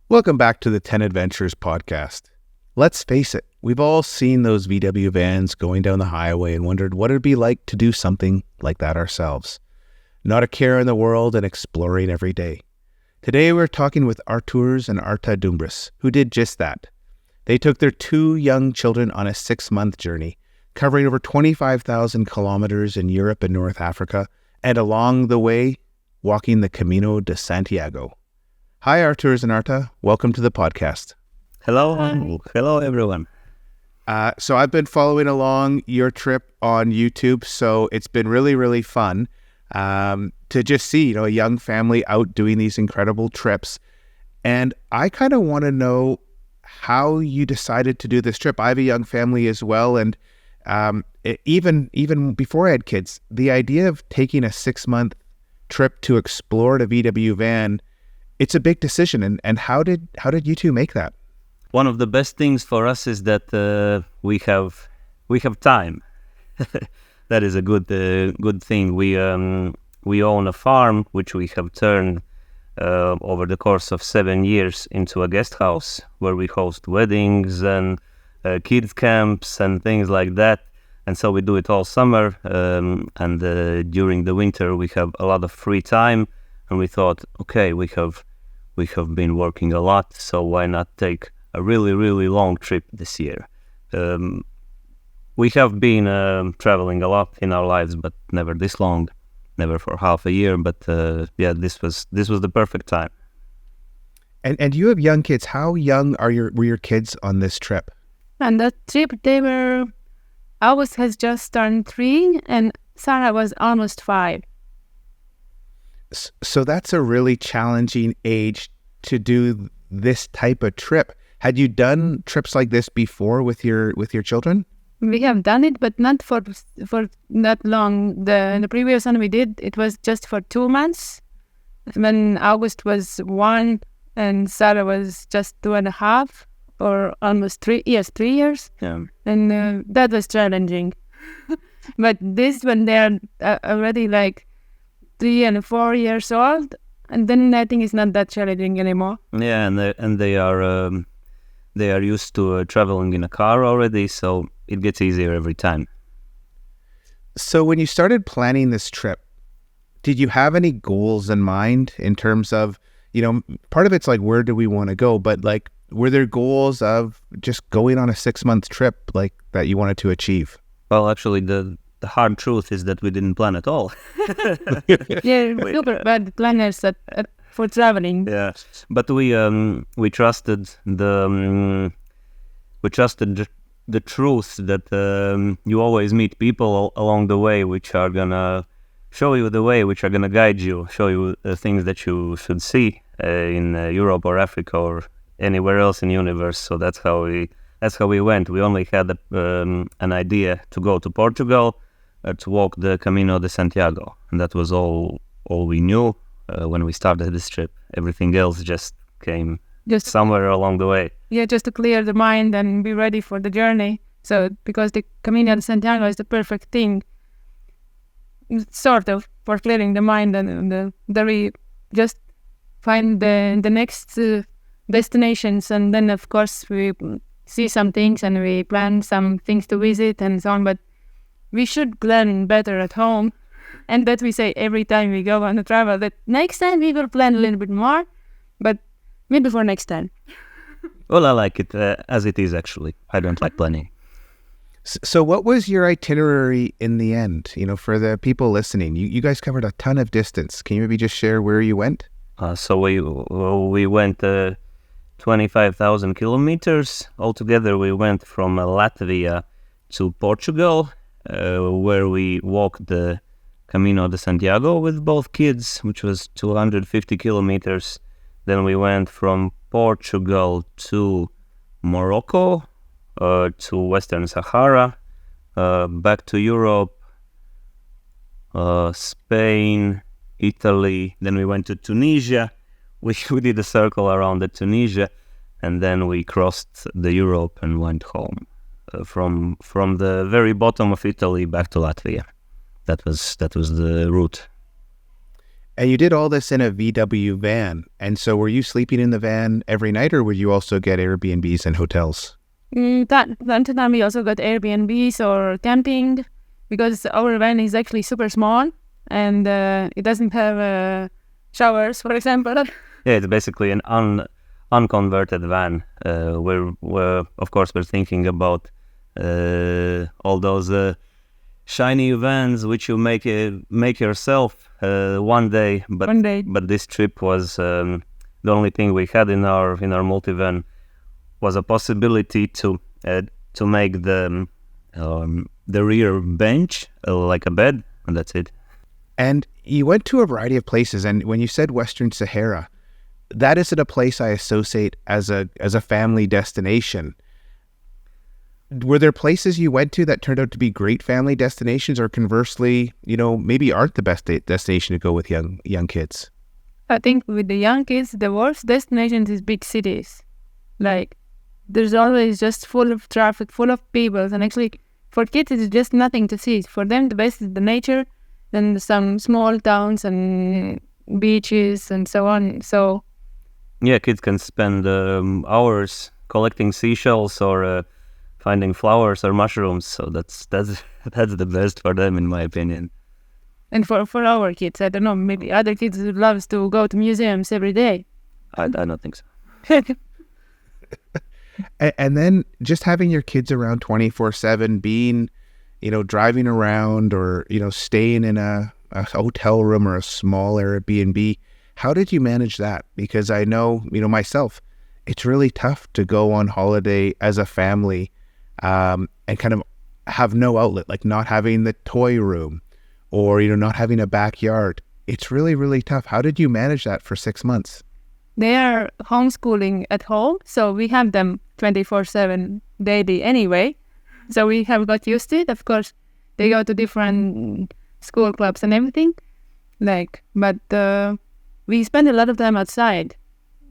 Welcome back to the 10 Adventures podcast. Let's face it, we've all seen those VW vans going down the highway and wondered what it'd be like to do something like that ourselves. Not a care in the world and exploring every day. Today we're talking with Arturs and Arta Dumbri, who did just that. They took their 2 young children on a 6-month journey, covering over 25,000 kilometers in Europe and North Africa, and along the way, walking the Camino de Santiago. Hi, Arturs and Arta. Welcome to the podcast. Hello. Hi. Hello, everyone. So I've been following along your trip on YouTube, so it's been really, really fun to just see, a young family out doing these incredible trips. And I kind of want to know how you decided to do this trip. I have a young family as well, and even before I had kids, the idea of taking a 6-month trip to explore the VW van, it's a big decision. And how did you two make that? One of the best things for us is that we have time. That is a good thing. We own a farm which we have turned over the course of 7 years into a guest house where we host weddings and kids camps and things like that. And so we do it all summer, and during the winter we have a lot of free time. And we thought, okay, we have been working a lot, so why not take a really, really long trip this year? We have been traveling a lot in our lives, but never this long, never for half a year. But this was the perfect time. And you have young kids. How young were your kids on this trip? On that trip, August has just turned 3 and Sarah was almost 5. So that's a really challenging age to do this type of trip. Had you done trips like this before with your children? We have done it, but not for that long. The previous one we did, it was just for 2 months. When August was 1 and Sarah was just 2.5, or almost 3 years. Yeah. And that was challenging. But this, when they're already like 3 and 4 years old, and then I think it's not that challenging anymore. Yeah, and they are used to traveling in a car already, so it gets easier every time. So when you started planning this trip, did you have any goals in mind in terms of, part of it's like, where do we want to go? But like, were there goals of just going on a 6-month trip like that you wanted to achieve? Well, actually, the hard truth is that we didn't plan at all. Yeah, super bad planners for traveling. Yeah, but we trusted the truth that you always meet people along the way which are gonna show you the way, which are gonna guide you, show you the things that you should see in Europe or Africa or anywhere else in the universe. So that's how we went. We only had an idea to go to Portugal, to walk the Camino de Santiago, and that was all we knew when we started this trip. Everything else just came somewhere along the way. Yeah, just to clear the mind and be ready for the journey. So because the Camino de Santiago is the perfect thing, sort of, for clearing the mind, and we just find the next destinations, and then of course we see some things and we plan some things to visit and so on. But we should plan better at home, and that we say every time we go on a travel, that next time we will plan a little bit more, but maybe for next time. Well, I like it as it is, actually. I don't like planning. So what was your itinerary in the end? For the people listening, you guys covered a ton of distance. Can you maybe just share where you went? So we went 25,000 kilometers. Altogether, we went from Latvia to Portugal, where we walked the Camino de Santiago with both kids, which was 250 kilometers. Then we went from Portugal to Morocco, to Western Sahara, back to Europe, Spain, Italy. Then we went to Tunisia. We did a circle around the Tunisia, and then we crossed the Europe and went home from the very bottom of Italy back to Latvia. That was the route. And you did all this in a VW van. And so were you sleeping in the van every night, or would you also get Airbnbs and hotels? That time we also got Airbnbs or camping, because our van is actually super small and it doesn't have showers, for example. Yeah, it's basically an unconverted van. We're of course we're thinking about all those shiny vans which you make yourself one day. But this trip was the only thing we had in our multivan was a possibility to make the rear bench like a bed, and that's it. And you went to a variety of places, and when you said Western Sahara, that isn't a place I associate as a family destination. Were there places you went to that turned out to be great family destinations, or conversely, maybe aren't the best destination to go with young kids? I think with the young kids, the worst destinations is big cities. Like, there's always just full of traffic, full of people, and actually for kids it's just nothing to see. For them the best is the nature, then some small towns and beaches and so on. So yeah, kids can spend hours collecting seashells or finding flowers or mushrooms. So that's the best for them, in my opinion. And for our kids, I don't know, maybe other kids loves to go to museums every day. I don't think so. And then just having your kids around 24/7, being, driving around or, staying in a hotel room or a small Airbnb, how did you manage that? Because I know, myself, it's really tough to go on holiday as a family and kind of have no outlet, like not having the toy room or, not having a backyard. It's really, really tough. How did you manage that for 6 months? They are homeschooling at home, so we have them 24/7 daily anyway. So we have got used to it. Of course, they go to different school clubs and everything. But we spend a lot of time outside.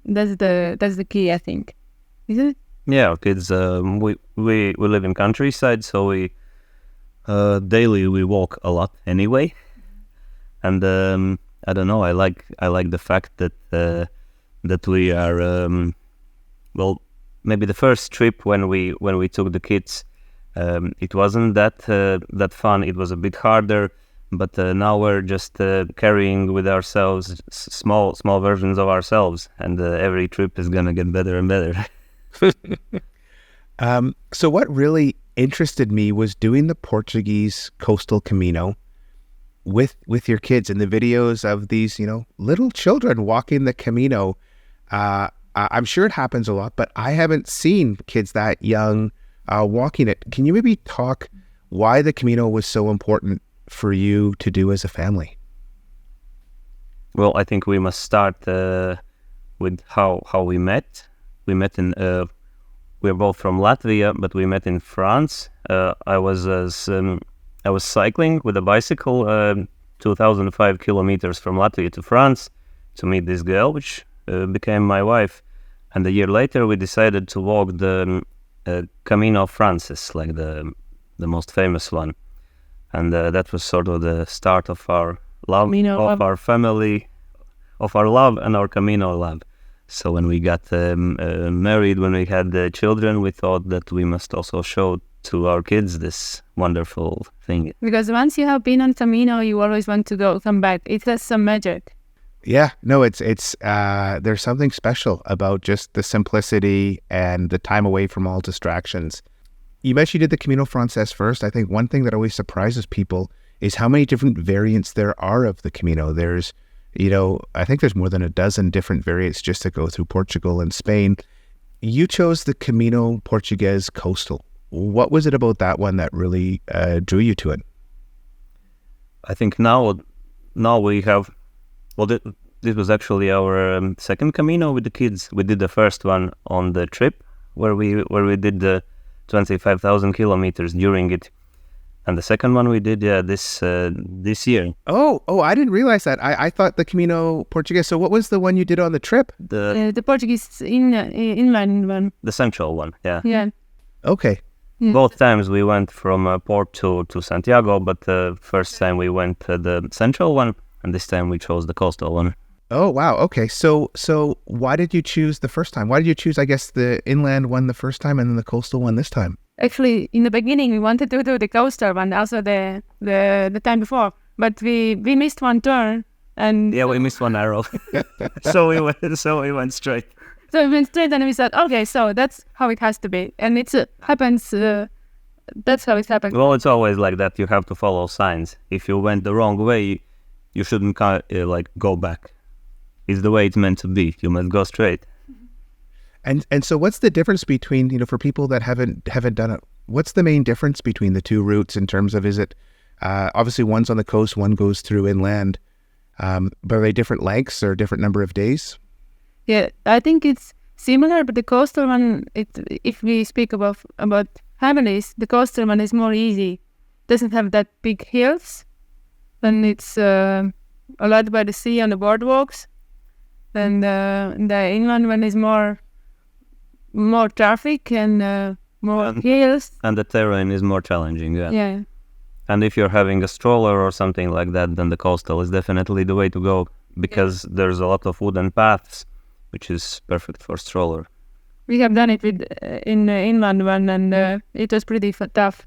That's the key, I think. Isn't it? Yeah, our kids. We live in countryside, so we daily we walk a lot anyway. And I don't know. I like the fact that we are maybe the first trip when we took the kids, it wasn't that fun. It was a bit harder, but now we're just carrying with ourselves small versions of ourselves, and every trip is gonna get better and better. So what really interested me was doing the Portuguese coastal Camino with your kids, and the videos of these little children walking the Camino. I'm sure it happens a lot, but I haven't seen kids that young walking it. Can you maybe talk why the Camino was so important for you to do as a family? Well, I think we must start with how we met. We met in we're both from Latvia, but we met in France. I was cycling with a bicycle 2,005 kilometers from Latvia to France to meet this girl, which became my wife. And a year later, we decided to walk the Camino Frances, like the most famous one. And that was sort of the start of our love, our family, of our love and our Camino love. So when we got married, when we had the children, we thought that we must also show to our kids this wonderful thing. Because once you have been on Camino, you always want to come back. It has some magic. Yeah, no, it's there's something special about just the simplicity and the time away from all distractions. You mentioned you did the Camino Frances first. I think one thing that always surprises people is how many different variants there are of the Camino. There's, I think there's more than a dozen different variants just to go through Portugal and Spain. You chose the Camino Portuguese coastal. What was it about that one that really drew you to it? I think now we have. Well, this was actually our second Camino with the kids. We did the first one on the trip where we did the 25,000 kilometers during it, and the second one we did this year. Oh! I didn't realize that. I thought the Camino Portuguese. So what was the one you did on the trip? The Portuguese inland one. The central one. Yeah. Yeah. Okay. Yeah. Both times we went from Port to Santiago, but the first time we went the central one, and this time we chose the coastal one. Oh, wow. Okay. So why did you choose the first time? Why did you choose, I guess, the inland one the first time and then the coastal one this time? Actually, in the beginning, we wanted to do the coastal one, also the time before, but we missed one turn, and Yeah, we missed one arrow, so we went straight. so we went straight, and we said, okay, so that's how it has to be, and it happens. That's how it happens. Well, it's always like that. You have to follow signs. If you went the wrong way, you shouldn't go back. It's the way it's meant to be. You must go straight. And so what's the difference between, for people that haven't done it, what's the main difference between the two routes in terms of, is it, obviously one's on the coast, one goes through inland, but are they different lengths or different number of days? Yeah, I think it's similar, but the coastal one, if we speak about families, the coastal one is more easy. Doesn't have that big hills, and it's a lot by the sea on the boardwalks. And the inland one is more traffic and more hills. And the terrain is more challenging, yeah. Yeah. And if you're having a stroller or something like that, then the coastal is definitely the way to go, because there's a lot of wooden paths, which is perfect for stroller. We have done it in the inland one, and it was pretty tough.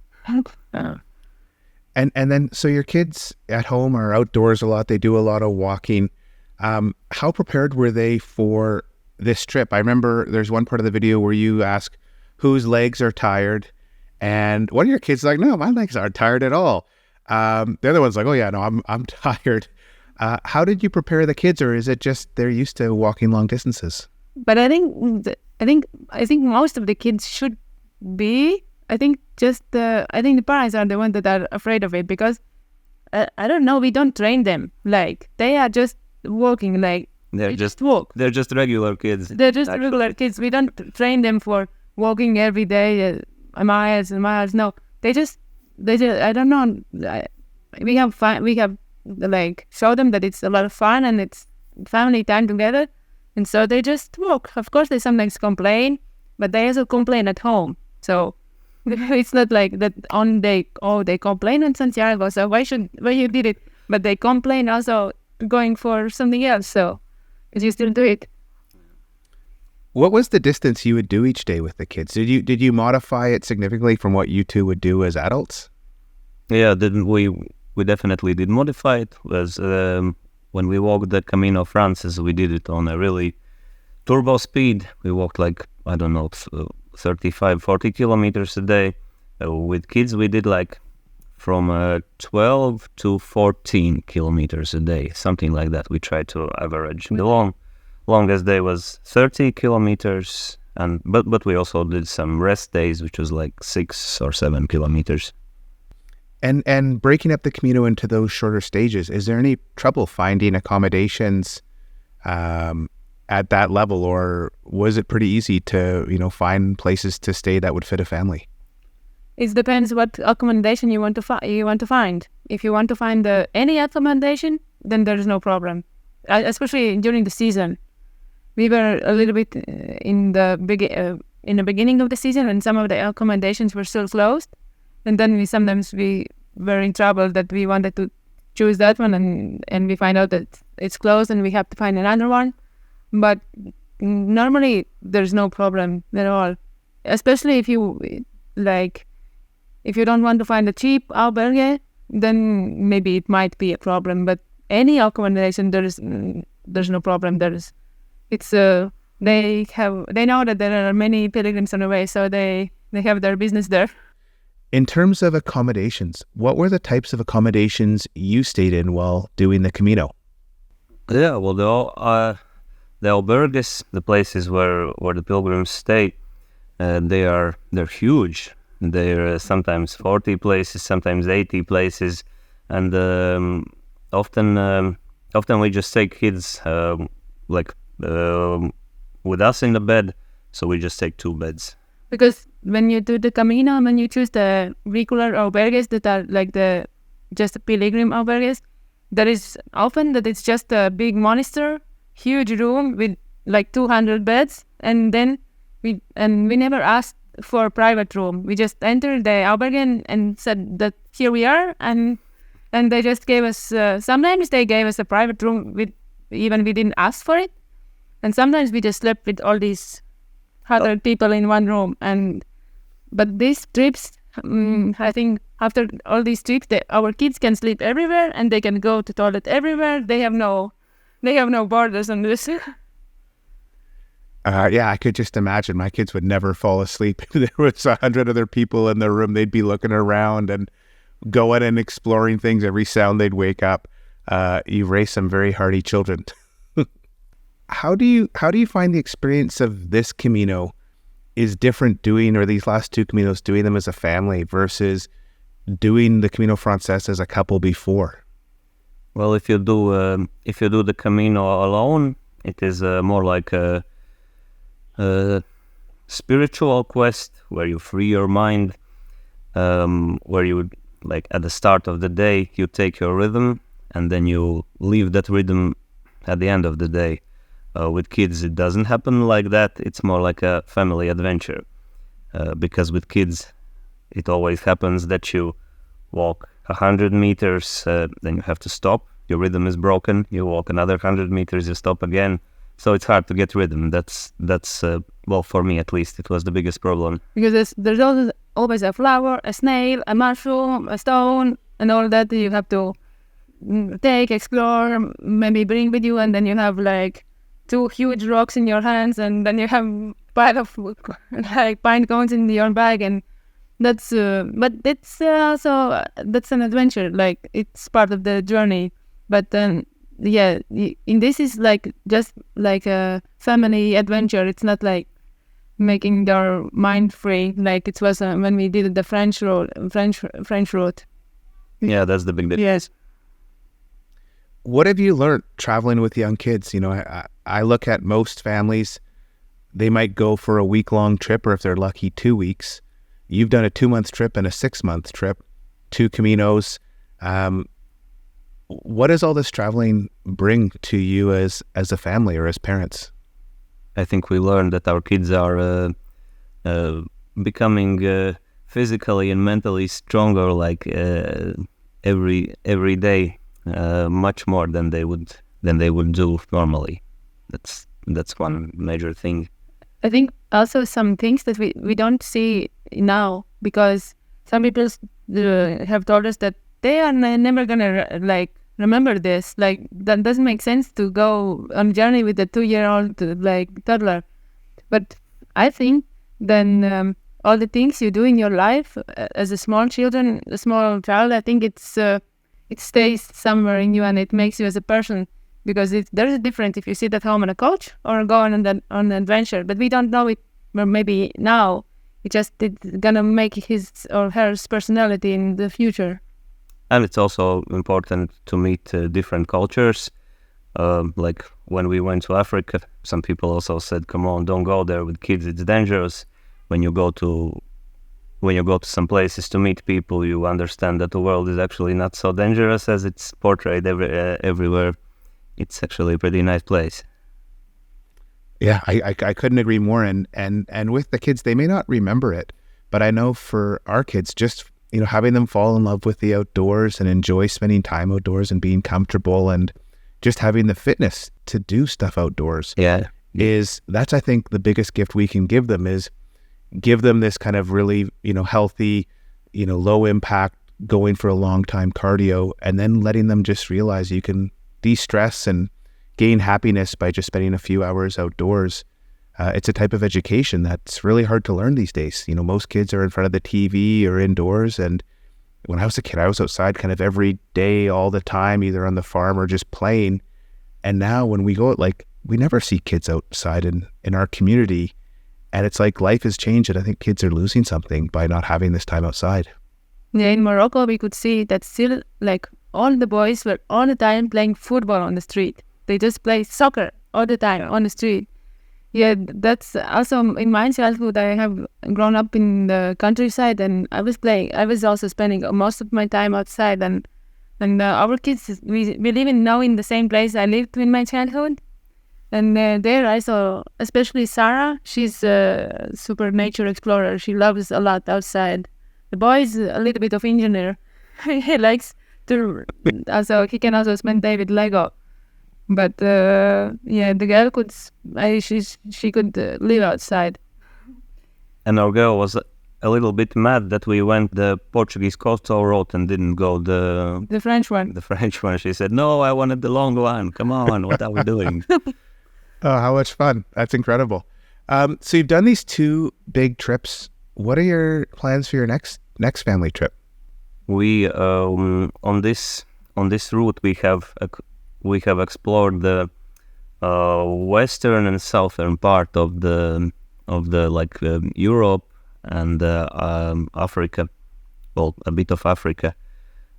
And then, so your kids at home are outdoors a lot. They do a lot of walking. How prepared were they for this trip? I remember there's one part of the video where you ask whose legs are tired, and one of your kids is like, no, my legs aren't tired at all. The other one's like, oh yeah, no, I'm tired. How did you prepare the kids, or is it just they're used to walking long distances? But I think most of the kids should be. I think the parents are the ones that are afraid of it, because I don't know, we don't train them. Like, they are just walking, like They're they just walk. They're just regular kids. They're just actually. regular kids. We don't train them for walking every day, miles and miles. No, they just I don't know. We have fun. We have show them that it's a lot of fun and it's family time together, and so they just walk. Of course, they sometimes complain, but they also complain at home. So it's not like that they complain in Santiago. So why you did it? But they complain also going for something else. So you still do it. What was the distance you would do each day with the kids? Did you modify it significantly from what you two would do as adults? Yeah, we definitely did modify it. As when we walked the Camino Frances, we did it on a really turbo speed. We walked 35-40 kilometers a day. With kids, we did from 12 to 14 kilometers a day, something like that. We tried to average. The longest day was 30 kilometers, but we also did some rest days, which was 6 or 7 kilometers. And breaking up the Camino into those shorter stages, is there any trouble finding accommodations at that level, or was it pretty easy to find places to stay that would fit a family? It depends what accommodation you want to find. If you want to find any accommodation, then there is no problem. Especially during the season, we were a little bit in the beginning of the season when some of the accommodations were still closed, and then we were in trouble that we wanted to choose that one, and we find out that it's closed and we have to find another one. But normally there's no problem at all, especially if you if you don't want to find a cheap albergue, then maybe it might be a problem. But any accommodation, there's no problem. They know that there are many pilgrims on the way, so they have their business there. In terms of accommodations, what were the types of accommodations you stayed in while doing the Camino? Yeah, well, the albergues, the places where the pilgrims stay, they're huge. They're sometimes 40 places, sometimes 80 places, and often we just take kids with us in the bed, so we just take 2 beds. Because when you do the Camino, when you choose the regular albergues that are just the pilgrim albergues, there is often that it's just a big monastery, huge room with 200 beds, and then we never asked for a private room. We just entered the albergue and said that here we are, and and they just gave us. Sometimes they gave us a private room even we didn't ask for it, and sometimes we just slept with all these other people in one room. But these trips, I think after all these trips, our kids can sleep everywhere and they can go to toilet everywhere. They have no borders on this. Yeah, I could just imagine my kids would never fall asleep. If there was 100 other people in their room, they'd be looking around and going and exploring things. Every sound they'd wake up. You've raised some very hardy children. How do you find the experience of this Camino is different or these last two Caminos, doing them as a family versus doing the Camino Frances as a couple before? Well, if you do the Camino alone, it is more like a spiritual quest where you free your mind, where you, like, at the start of the day, you take your rhythm and then you leave that rhythm at the end of the day. With kids, it doesn't happen like that. It's more like a family adventure, because with kids, it always happens that you walk 100 meters, then you have to stop. Your rhythm is broken. You walk another 100 meters, you stop again. So it's hard to get rhythm. That's well, for me at least, it was the biggest problem. Because there's always a flower, a snail, a mushroom, a stone, and all that you have to take, explore, maybe bring with you, and then you have like 2 huge rocks in your hands, and then you have pile of like pine cones in your bag, and that's but it's also that's an adventure. Like, it's part of the journey. But yeah, in this is like just like a family adventure. It's not like making your mind free like it was when we did the French road. Yeah, that's the big difference. Yes. What have you learned traveling with young kids? You know, I look at most families, they might go for a week-long trip, or if they're lucky, 2 weeks. You've done a 2-month trip and a 6-month trip, 2 Caminos. What does all this traveling bring to you as a family or as parents? I think we learned that our kids are becoming physically and mentally stronger, like every day, much more than they would do normally. That's one major thing. I think also some things that we don't see now, because some people have told us that they are never gonna like remember this. Like, that doesn't make sense to go on a journey with a 2-year-old like toddler. But I think then all the things you do in your life as a small child, I think it stays somewhere in you and it makes you as a person. Because there's a difference if you sit at home on a couch or go on an adventure. But we don't know it, or maybe now it's gonna make his or her personality in the future. And it's also important to meet different cultures. Like when we went to Africa, some people also said, "Come on, don't go there with kids; it's dangerous." When you go to some places to meet people, you understand that the world is actually not so dangerous as it's portrayed everywhere. It's actually a pretty nice place. Yeah, I couldn't agree more. And with the kids, they may not remember it, but I know for our kids, just, you know, having them fall in love with the outdoors and enjoy spending time outdoors and being comfortable and just having the fitness to do stuff outdoors. Yeah. That's, I think, the biggest gift we can give them, is give them this kind of really, you know, healthy, you know, low impact, going for a long time cardio, and then letting them just realize you can de-stress and gain happiness by just spending a few hours outdoors. It's a type of education that's really hard to learn these days. You know, most kids are in front of the TV or indoors. And when I was a kid, I was outside kind of every day, all the time, either on the farm or just playing. And now when we go out, like, we never see kids outside in our community. And it's like life has changed, and I think kids are losing something by not having this time outside. Yeah, in Morocco, we could see that still, like, all the boys were all the time playing football on the street. They just play soccer all the time on the street. Yeah, that's also in my childhood. I have grown up in the countryside, and I was also spending most of my time outside. And our kids, we live now in the same place I lived in my childhood. And there I saw, especially Sarah, she's a super nature explorer. She loves a lot outside. The boy is a little bit of engineer. He likes Also he can also spend day with Lego. But the girl could, she could live outside. And our girl was a little bit mad that we went the Portuguese coastal road and didn't go the French one. The French one. She said, "No, I wanted the long one. Come on, what are we doing?" Oh, how much fun. That's incredible. So you've done these 2 big trips. What are your plans for your next family trip? We on this route we have explored the western and southern part of the Europe and Africa, well, a bit of Africa.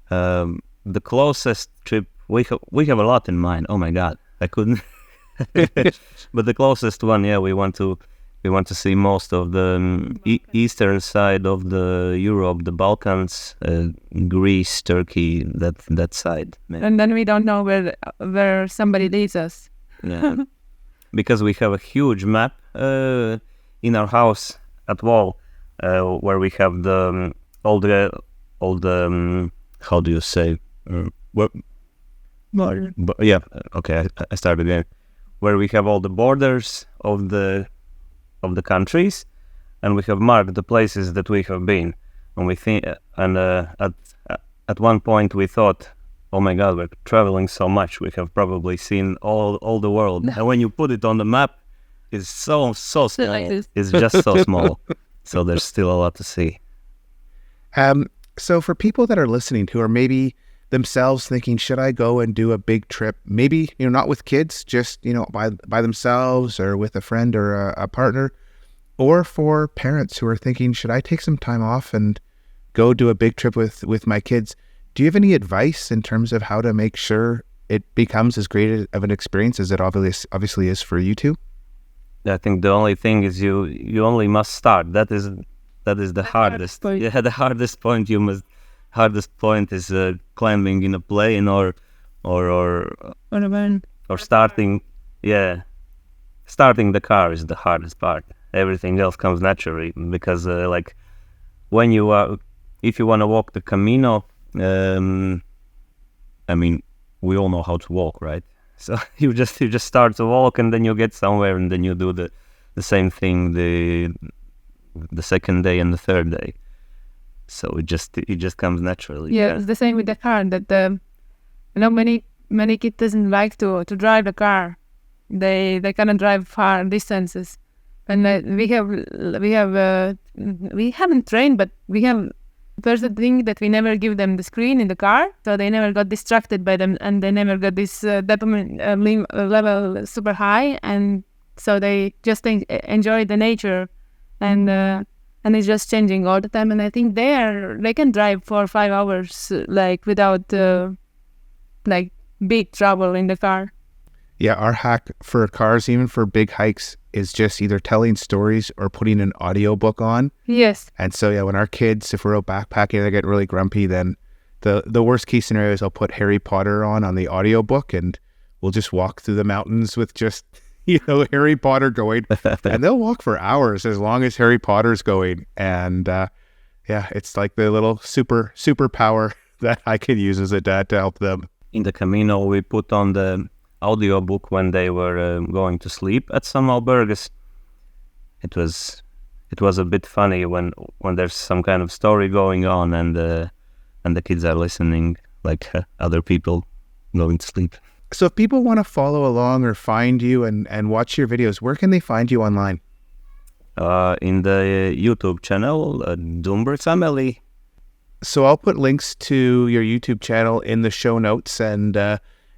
The closest trip we have a lot in mind. Oh my God, I couldn't. But the closest one, we want to see most of the eastern side of the Europe, the Balkans, Greece, Turkey, that side. Maybe. And then we don't know where somebody leads us. Yeah, because we have a huge map in our house at wall, where we have all the how do you say? I start again. Where we have all the borders of the countries, and we have marked the places that we have been. And we think, at one point we thought, oh my God, we're traveling so much. We have probably seen all the world. And when you put it on the map, it's so small. Like this. It's just so small. So there's still a lot to see. So for people that are listening who are maybe themselves thinking, should I go and do a big trip? Maybe, not with kids, just, by themselves or with a friend or a partner, or for parents who are thinking, should I take some time off and go do a big trip with my kids? Do you have any advice in terms of how to make sure it becomes as great of an experience as it obviously is for you two? I think the only thing is you only must start. That is the hardest. Yeah, the hardest point hardest point is climbing in a plane or a van. Or starting. Yeah, starting the car is the hardest part. Everything else comes naturally because when you are, if you want to walk the Camino, I mean, we all know how to walk, right? So you just start to walk and then you get somewhere and then you do the same thing the second day and the third day. So it just comes naturally. Yeah, it's the same with the car. That many kids doesn't like to drive the car. They cannot drive far distances, and we haven't trained, but we have. First thing that we never give them the screen in the car, so they never got distracted by them, and they never got this dopamine level super high, and so they just enjoy the nature, and it's just changing all the time. And I think they can drive for 5 hours without big trouble in the car. Yeah, our hack for cars, even for big hikes, is just either telling stories or putting an audiobook on. Yes. And so, yeah, when our kids, if we're out backpacking, they get really grumpy, then the worst case scenario is I'll put Harry Potter on the audiobook and we'll just walk through the mountains with just, Harry Potter going. And they'll walk for hours as long as Harry Potter's going. And it's like the little superpower that I can use as a dad to help them. In the Camino, we put on the audiobook when they were going to sleep at some albergues. It was a bit funny when there's some kind of story going on and the kids are listening like other people going to sleep. So if people want to follow along or find you and watch your videos, where can they find you online? In the YouTube channel, Dumbri family. So I'll put links to your YouTube channel in the show notes. And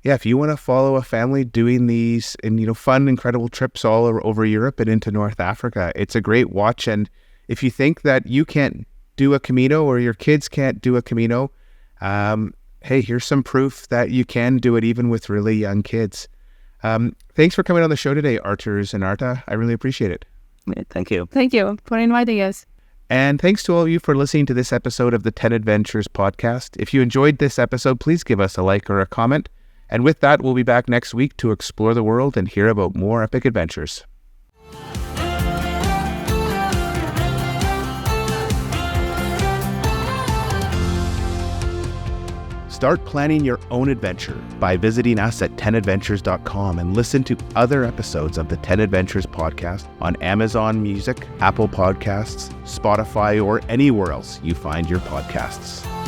if you want to follow a family doing these and fun, incredible trips all over Europe and into North Africa, it's a great watch. And if you think that you can't do a Camino or your kids can't do a Camino, hey, here's some proof that you can do it even with really young kids. Thanks for coming on the show today, Arturs and Arta. I really appreciate it. Yeah, thank you. Thank you for inviting us. And thanks to all of you for listening to this episode of the 10 Adventures podcast. If you enjoyed this episode, please give us a like or a comment. And with that, we'll be back next week to explore the world and hear about more epic adventures. Start planning your own adventure by visiting us at 10adventures.com and listen to other episodes of the 10 Adventures podcast on Amazon Music, Apple Podcasts, Spotify, or anywhere else you find your podcasts.